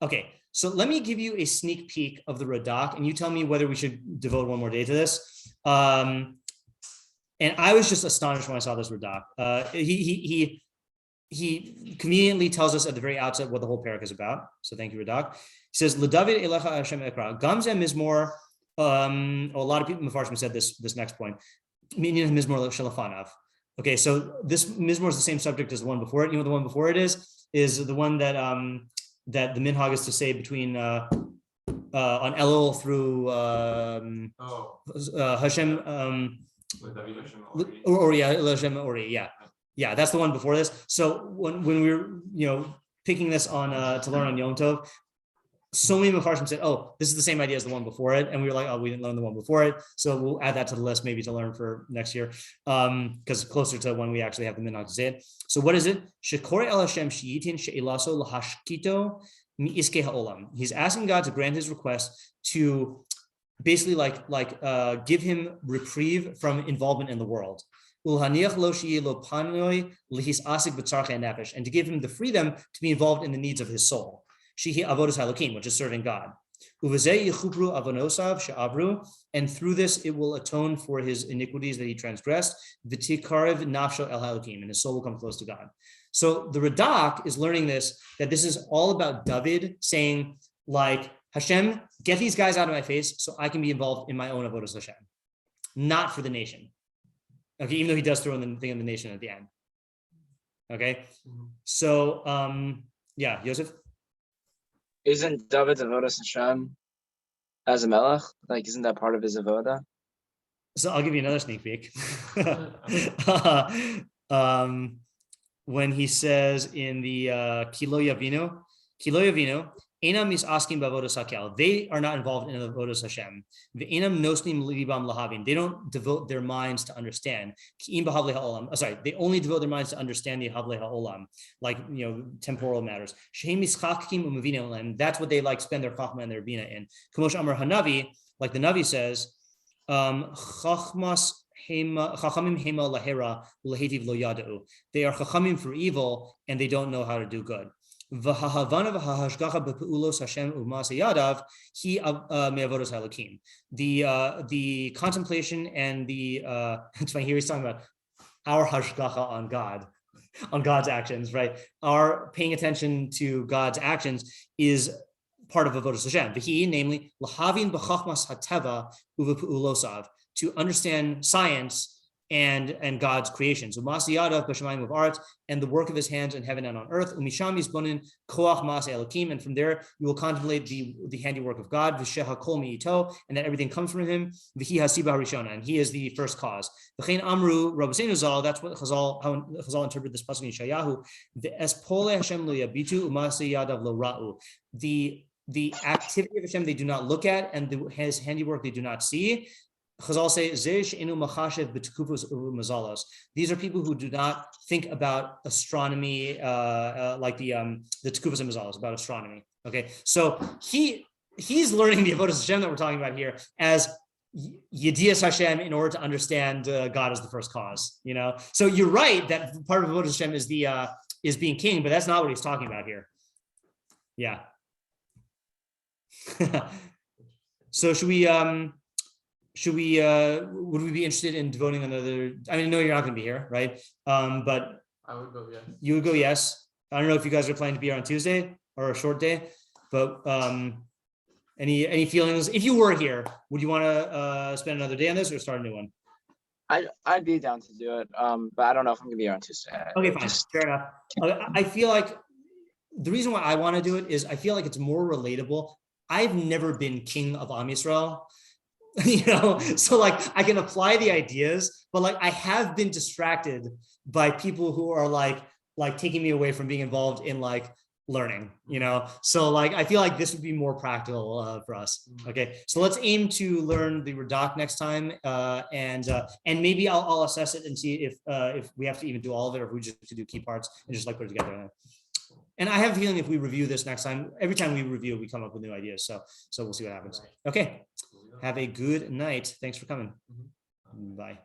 Okay, so let me give you a sneak peek of the Radak, and you tell me whether we should devote one more day to this. And I was just astonished when I saw this Radak. He conveniently tells us at the very outset what the whole perek is about. So thank you, Radak. He says, "L'David elecha Hashem ekra." Gamzeh mizmor. A lot of people Mefarshim said this next point. Meaning mizmor shalafanav. Okay, so this mizmor is the same subject as the one before it. The one before it is the one that that the minhag is to say between on Elul through Hashem Hashem Ori, yeah, that's the one before this. So when we were picking this on to learn on Yom Tov, so many Mefarshim said, "Oh, this is the same idea as the one before it," and we were like, "Oh, we didn't learn the one before it, so we'll add that to the list maybe to learn for next year, because it's closer to when we actually have the minhag to say it." So what is it? Shekore el Hashem sheyitin she'ilaso lahashkito mi'iske ha'olam. He's asking God to grant his request to basically like give him reprieve from involvement in the world. And to give him the freedom to be involved in the needs of his soul. Shihi avodas halokim, which is serving God. And through this, it will atone for his iniquities that he transgressed. V'tikarev nafsho el halokim, and his soul will come close to God. So the Radak is learning that this is all about David saying, like, Hashem, get these guys out of my face so I can be involved in my own avodas Hashem, not for the nation. Okay, even though he does throw in the thing of the nation at the end. Okay, so yeah, Yosef. Isn't David's avodas Hashem as a melech? Like, isn't that part of his avodah? So I'll give you another sneak peek. When he says in the Kilo Yavinu, Enam is asking bavodas hakel. They are not involved in avodas Hashem. Ve'enam nosnim libam lahavin. They don't devote their minds to understand. Ki'im b'havlei ha'olam. Sorry, they only devote their minds to understand the havlei ha'olam, like temporal matters. Shehem mischachkim u'mavina olam. That's what they like spend their chachma and their bina in. Kamosh Amar Hanavi, like the Navi says, chachmas chachamim hema lahera u'lehetiv lo yada'u. They are chachamim for evil and they don't know how to do good. V'hahavana v'hahashgacha b'peulos Hashem u'ma'aseh yadav hi me'avodos ha'elokim. The contemplation and the it's funny here he's talking about our hashgacha on God, on God's actions, right? Our paying attention to God's actions is part of avodas Hashem. V'hi, namely, lahavin b'chachmas hateva u'v'peulosav, to understand science and God's creations, and the work of his hands in heaven and on earth. And from there you will contemplate the handiwork of God, and that everything comes from him. And he is the first cause. That's what Chazal, how Chazal interpret this pasuk in Yeshayahu. The activity of Hashem they do not look at, and his handiwork they do not see. Chazal say, these are people who do not think about astronomy, like the tekufos and mazalos, about astronomy. Okay, so he's learning the avodas Hashem that we're talking about here as Yedias Hashem in order to understand God as the first cause. You know, so you're right that part of avodas Hashem is is being king, but that's not what he's talking about here. Yeah. So would we be interested in devoting another? I mean, no, you're not going to be here, right? But I would go yes. You would go yes. I don't know if you guys are planning to be here on Tuesday or a short day, but any feelings? If you were here, would you want to spend another day on this or start a new one? I'd be down to do it, but I don't know if I'm going to be here on Tuesday. Okay, fine, fair enough. I feel like the reason why I want to do it is I feel like it's more relatable. I've never been king of Am Yisrael. You know, so like I can apply the ideas, but like I have been distracted by people who are like taking me away from being involved in like learning, you know, so like I feel like this would be more practical for us. Okay, so let's aim to learn the Radak next time, and maybe I'll assess it and see if we have to even do all of it, or if we just do key parts and just like put it together. And I have a feeling if we review this next time, every time we review, we come up with new ideas. So we'll see what happens. Okay. Have a good night. Thanks for coming. Bye.